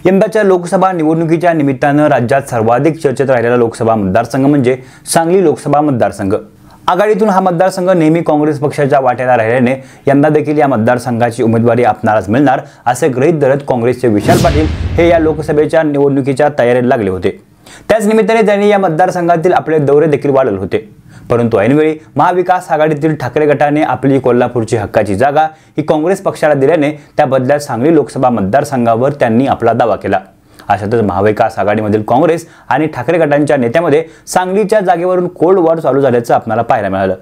यंदाच्या लोकसभा निवडणुकीच्या निमित्तानं राज्यात सर्वाधिक चर्चेत राहिलेला लोकसभा मतदारसंघ म्हणजे सांगली लोकसभा मतदारसंघ। आघाडीतून हा मतदारसंघ नेहमी काँग्रेस पक्षाच्या वाट्याला राहिल्याने यंदा देखील या मतदारसंघाची उमेदवारी आपणालाच मिळणार असे गृहीत धरत काँग्रेसचे विशाल पाटील हे या लोकसभेच्या निवडणुकीच्या तयारीला लागले होते। त्याच निमित्ताने त्यांनी या मतदारसंघातील आपले दौरे देखील वाढवले होते। परंतु ऐनवेळी महाविकास आघाडीतील ठाकरे गटाने आपली कोल्हापूरची हक्काची जागा ही काँग्रेस पक्षाला दिल्याने त्या बदल्यात सांगली लोकसभा मतदारसंघावर त्यांनी आपला दावा केला। अशातच महाविकास आघाडीमधील काँग्रेस आणि ठाकरे गटांच्या नेत्यामध्ये सांगलीच्या जागेवरून कोल्ड वॉर चालू झाल्याचं आपल्याला पाहायला मिळालं।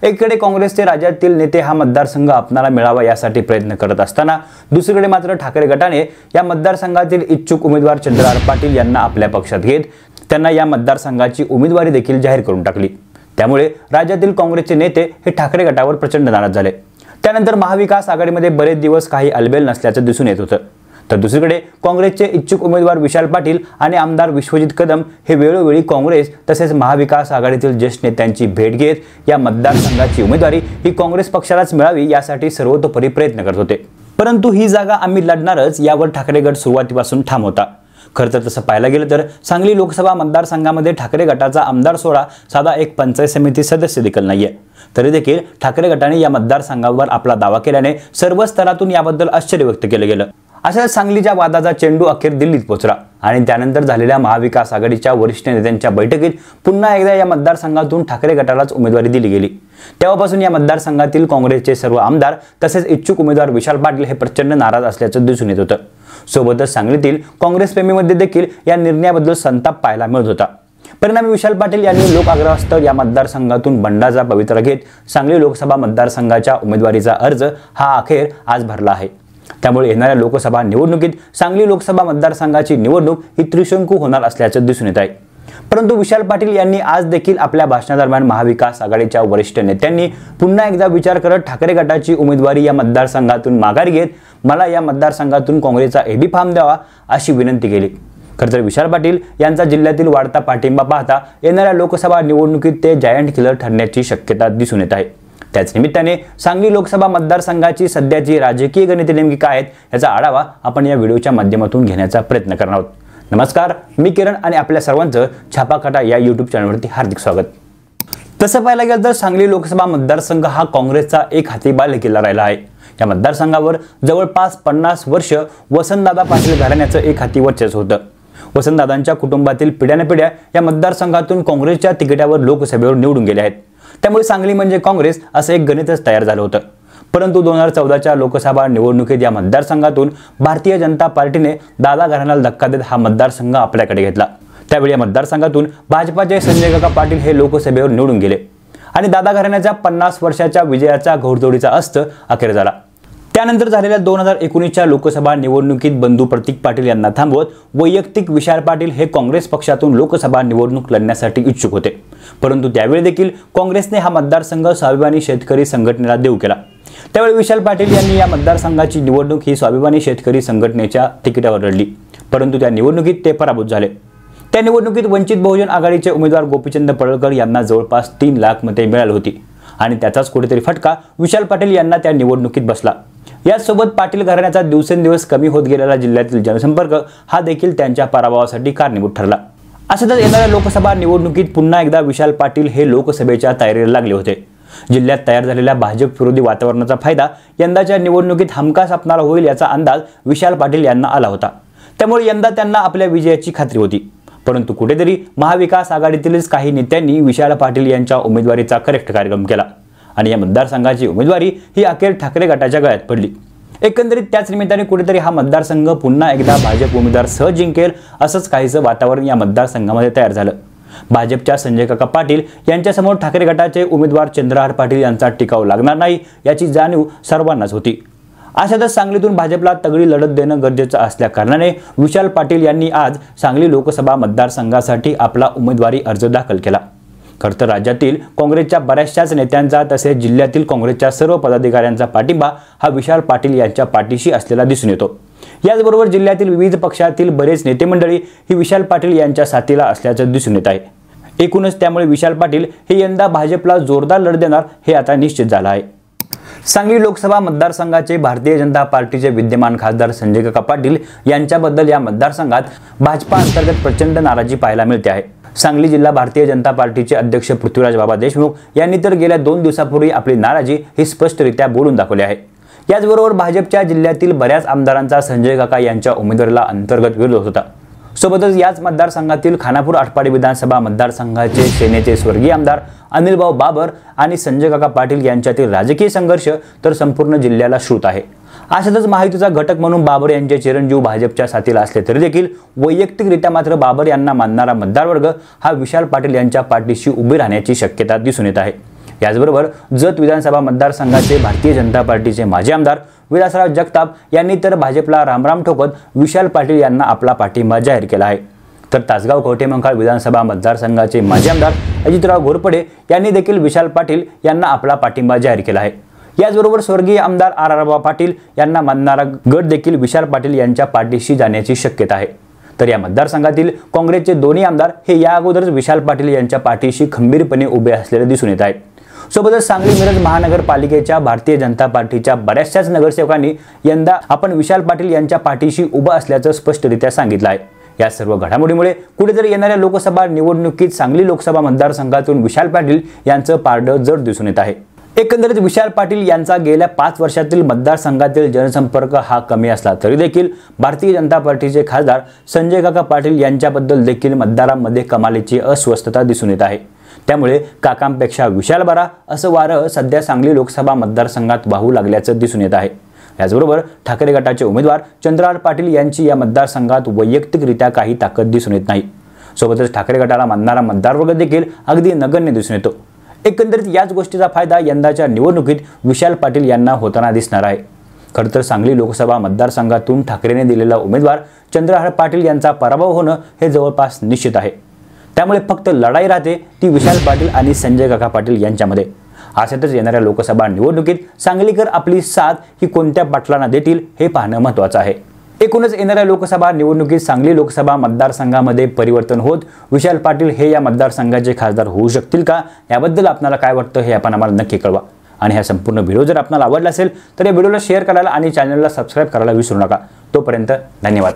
एकीकडे काँग्रेसचे राज्यातील नेते हा मतदारसंघ आपणाला मिळावा यासाठी प्रयत्न करत असताना दुसरीकडे मात्र ठाकरे गटाने या मतदारसंघातील इच्छुक उमेदवार चंद्रहार पाटील यांना आपल्या पक्षात घेत त्यांना या मतदारसंघाची उमेदवारी देखील जाहीर करून टाकली। त्यामुळे राज्यातील काँग्रेसचे नेते हे ठाकरे गटावर प्रचंड नाराज झाले। त्यानंतर महाविकास आघाडीमध्ये बरेच दिवस काही अलबेल नसल्याचं दिसून येत होतं। तर दुसरीकडे काँग्रेसचे इच्छुक उमेदवार विशाल पाटील आणि आमदार विश्वजित कदम हे वेळोवेळी काँग्रेस तसेच महाविकास आघाडीतील ज्येष्ठ नेत्यांची भेट घेत या मतदारसंघाची उमेदवारी ही काँग्रेस पक्षालाच मिळावी यासाठी सर्वतोपरी प्रयत्न करत होते। परंतु ही जागा आम्ही लढणारच यावर ठाकरे गट सुरुवातीपासून ठाम होता। खरं तर तसं पाहायला गेलं तर सांगली लोकसभा मतदारसंघामध्ये ठाकरे गटाचा आमदार सोडा साधा एक पंचायत समिती सदस्य देखील नाहीये। तरी देखील ठाकरे गटाने या मतदारसंघावर आपला दावा केल्याने सर्व स्तरातून याबद्दल आश्चर्य व्यक्त केले गेलं। अशा सांगलीच्या वादाचा चेंडू अखेर दिल्लीत पोहोचला आणि त्यानंतर झालेल्या महाविकास आघाडीच्या वरिष्ठ नेत्यांच्या बैठकीत पुन्हा एकदा या मतदारसंघातून ठाकरे गटालाच उमेदवारी दिली गेली। तेव्हापासून या मतदारसंघातील काँग्रेसचे सर्व आमदार तसेच इच्छुक उमेदवार विशाल पाटील हे प्रचंड नाराज असल्याचं दिसून येत होतं। सोबतच सांगलीतील काँग्रेस प्रेमीमध्ये देखील या निर्णयाबद्दल संताप पाहायला मिळत होता। परिणामी विशाल पाटील यांनी लोक आग्रहास्तव या मतदारसंघातून बंडाचा पवित्रा घेत सांगली लोकसभा मतदारसंघाच्या उमेदवारीचा अर्ज हा अखेर आज भरला आहे। त्यामुळे येणाऱ्या लोकसभा निवडणुकीत सांगली लोकसभा मतदारसंघाची निवडणूक ही त्रिशंकू होणार असल्याचं दिसून येत आहे। परंतु विशाल पाटील यांनी आज देखील आपल्या भाषणादरम्यान महाविकास आघाडीच्या वरिष्ठ नेत्यांनी पुन्हा एकदा विचार करत ठाकरे गटाची उमेदवारी या मतदारसंघातून माघार घेत मला या मतदारसंघातून काँग्रेसचा एबी फॉर्म द्यावा अशी विनंती केली। खरं तर विशाल पाटील यांचा जिल्ह्यातील वाढता पाठिंबा पाहता येणाऱ्या लोकसभा निवडणुकीत ते जायंट किलर ठरण्याची शक्यता दिसून येत आहे। त्याच निमित्ताने सांगली लोकसभा मतदारसंघाची सध्याची राजकीय गणिते नेमकी काय आहेत याचा आढावा आपण या व्हिडिओच्या माध्यमातून घेण्याचा प्रयत्न करणार आहोत। नमस्कार, मी किरण आणि आपल्या सर्वांचं छापाखाटा या YouTube चॅनलवरती हार्दिक स्वागत। तसं पाहायला गेलं तर सांगली लोकसभा मतदारसंघ हा काँग्रेसचा एक हाती बालेकिल्ला राहिला आहे। या मतदारसंघावर जवळपास 50 वर्ष वसंतदादा पाटील घराण्याचं एक हाती वर्चस्व होतं। वसंतदादांच्या कुटुंबातील पिढ्यानपिढ्या या मतदारसंघातून काँग्रेसच्या तिकिटावर लोकसभेवर निवडून गेले आहेत। त्यामुळे सांगली म्हणजे काँग्रेस असं एक गणितच तयार झालं होतं। परंतु 2014च्या लोकसभा निवडणुकीत या मतदारसंघातून भारतीय जनता पार्टीने दादा घराण्याला धक्का देत हा मतदारसंघ आपल्याकडे घेतला। त्यावेळी या मतदारसंघातून भाजपाचे संजय काका पाटील हे लोकसभेवर निवडून गेले आणि दादा घराण्याच्या 50 वर्षाच्या विजयाचा घोडदौडीचा अस्त अखेर झाला। त्यानंतर झालेल्या 2019च्या लोकसभा निवडणुकीत बंधू प्रतीक पाटील यांना थांबवत वैयक्तिक विशाल पाटील हे काँग्रेस पक्षातून लोकसभा निवडणूक लढण्यासाठी इच्छुक होते। परंतु त्यावेळी देखील काँग्रेसने हा मतदारसंघ स्वाभिमानी शेतकरी संघटनेला देऊ केला। त्यावेळी विशाल पाटील यांनी या मतदारसंघाची निवडणूक ही स्वाभिमानी शेतकरी संघटनेच्या तिकिटावर लढली, परंतु त्या निवडणुकीत ते पराभूत झाले। त्या निवडणुकीत वंचित बहुजन आघाडीचे उमेदवार गोपीचंद पडळकर यांना जवळपास 3 लाख मते मिळाली होती आणि त्याचाच कुठेतरी फटका विशाल पाटील यांना त्या निवडणुकीत बसला। यासोबत पाटील घराण्याचा दिवसेंदिवस कमी होत गेलेला जिल्ह्यातील जनसंपर्क हा देखील त्यांच्या पराभवासाठी कारणीभूत ठरला। अशातच येणाऱ्या लोकसभा निवडणुकीत पुन्हा एकदा विशाल पाटील हे लोकसभेच्या तयारीला लागले होते। जिल्ह्यात तयार झालेल्या भाजप विरोधी वातावरणाचा फायदा यंदाच्या निवडणुकीत हमखास आपणाला होईल याचा अंदाज विशाल पाटील यांना आला होता। त्यामुळे यंदा त्यांना आपल्या विजयाची खात्री होती। परंतु कुठेतरी महाविकास आघाडीतीलच काही नेत्यांनी विशाल पाटील यांच्या उमेदवारीचा करेक्ट कार्यक्रम केला आणि या मतदारसंघाची उमेदवारी ही अखेर ठाकरे गटाच्या गळ्यात पडली। एकंदरीत त्याच निमित्ताने कुठेतरी हा मतदारसंघ पुन्हा एकदा भाजप उमेदवार सहज जिंकेल असंच काहीसं वातावरण या मतदारसंघामध्ये तयार झालं। भाजपच्या संजय काका पाटील यांच्यासमोर ठाकरे गटाचे उमेदवार चंद्रहार पाटील यांचा टिकाव लागणार नाही याची जाणीव सर्वांनाच होती। अशातच सांगलीतून भाजपला तगडी लढत देणं गरजेचं असल्या कारणाने विशाल पाटील यांनी आज सांगली लोकसभा मतदारसंघासाठी आपला उमेदवारी अर्ज दाखल केला। खरं तर राज्यातील काँग्रेसच्या बऱ्याचशाच नेत्यांचा तसेच जिल्ह्यातील काँग्रेसच्या सर्व पदाधिकाऱ्यांचा पाठिंबा हा विशाल पाटील यांच्या पाठीशी असलेला दिसून येतो। याचबरोबर जिल्ह्यातील विविध पक्षातील बरेच नेते मंडळी ही विशाल पाटील यांच्या साथीला असल्याचं दिसून येत आहे। एकूणच त्यामुळे विशाल पाटील हे यंदा भाजपला जोरदार लढत देणार हे आता निश्चित झालं आहे। सांगली लोकसभा मतदारसंघाचे भारतीय जनता पार्टीचे विद्यमान खासदार संजय काका पाटील यांच्याबद्दल या मतदारसंघात भाजपा अंतर्गत प्रचंड नाराजी पाहायला मिळते आहे। सांगली जिल्हा भारतीय जनता पार्टीचे अध्यक्ष पृथ्वीराज बाबा देशमुख यांनी तर गेल्या 2 दिवसापूर्वी आपली नाराजी ही स्पष्टरित्या बोलून दाखवली आहे। याचबरोबर भाजपच्या जिल्ह्यातील बऱ्याच आमदारांचा संजय काका यांच्या उमेदवारीला अंतर्गत विरोध होता। सोबतच याच मतदारसंघातील खानापूर आटपाडी विधानसभा मतदारसंघाचे सेनेचे स्वर्गीय आमदार अनिलभाऊ बाबर आणि संजय काका पाटील यांच्यातील राजकीय संघर्ष तर संपूर्ण जिल्ह्याला श्रुत आहे। अशातच महायुतीचा घटक म्हणून बाबर यांचे चिरंजीव भाजपच्या साथीला असले तरी देखील वैयक्तिकरित्या मात्र बाबर यांना मानणारा मतदारवर्ग हा विशाल पाटील यांच्या पाठीशी उभे राहण्याची शक्यता दिसून येत आहे। याचबरोबर जत विधानसभा मतदारसंघाचे भारतीय जनता पार्टीचे माजी आमदार विलासराव जगताप यांनी तर भाजपला रामराम ठोकत विशाल पाटील यांना आपला पाठिंबा जाहीर केला आहे। तर तासगाव कवठेमंकाळ विधानसभा मतदारसंघाचे माजी आमदार अजितराव घोरपडे यांनी देखील विशाल पाटील यांना आपला पाठिंबा जाहीर केला आहे। याचबरोबर स्वर्गीय आमदार आर पाटील यांना मानणारा गट देखील विशाल पाटील यांच्या पाठीशी जाण्याची शक्यता आहे। तर या मतदारसंघातील काँग्रेसचे दोन्ही आमदार हे या अगोदरच विशाल पाटील यांच्या पाठीशी खंबीरपणे उभे असलेले दिसून येत आहेत। सोबतच सांगली मिरज महानगरपालिकेच्या भारतीय जनता पार्टीच्या बऱ्याचशाच नगरसेवकांनी यंदा आपण विशाल पाटील यांच्या पाठीशी उभं असल्याचं स्पष्टरित्या सांगितलं आहे। या सर्व घडामोडीमुळे कुठेतरी येणाऱ्या लोकसभा निवडणुकीत सांगली लोकसभा मतदारसंघातून विशाल पाटील यांचं पारडं जड दिसून येत आहे। एकंदरीत विशाल पाटील यांचा गेल्या 5 वर्षातील मतदारसंघातील जनसंपर्क हा कमी असला तरी देखील भारतीय जनता पार्टीचे खासदार संजय काका पाटील यांच्याबद्दल देखील मतदारांमध्ये कमालीची अस्वस्थता दिसून येत आहे। त्यामुळे काकांपेक्षा विशाल बरा असं वारं सध्या सांगली लोकसभा मतदारसंघात वाहू लागल्याचं दिसून येत आहे। याचबरोबर ठाकरे गटाचे उमेदवार चंद्रहार पाटील यांची या मतदारसंघात वैयक्तिकरित्या काही ताकद दिसून येत नाही। सोबतच ठाकरे गटाला मानणारा मतदारवर्ग देखील अगदी नगण्य दिसून येतो। एकंदरीत याच गोष्टीचा फायदा यंदाच्या निवडणुकीत विशाल पाटील यांना होताना दिसणार आहे। खरं तर सांगली लोकसभा मतदारसंघातून ठाकरेने दिलेला उमेदवार चंद्रहार पाटील यांचा पराभव होणं हे जवळपास निश्चित आहे। त्यामुळे फक्त लढाई राहते ती विशाल पाटील आणि संजय काका पाटील यांच्यामध्ये। अशातच येणाऱ्या लोकसभा निवडणुकीत सांगलीकर आपली साथ ही कोणत्या पाटलांना देतील हे पाहणं महत्त्वाचं आहे। एकूणच येणाऱ्या लोकसभा निवडणुकीत सांगली लोकसभा मतदारसंघामध्ये परिवर्तन होत विशाल पाटील हे या मतदारसंघाचे खासदार होऊ शकतील का, याबद्दल आपल्याला काय वाटतं हे आपण आम्हाला नक्की कळवा। आणि हा संपूर्ण व्हिडिओ जर आपल्याला आवडला असेल तर या व्हिडिओला शेअर करायला आणि चॅनलला सबस्क्राईब करायला विसरू नका। तोपर्यंत धन्यवाद।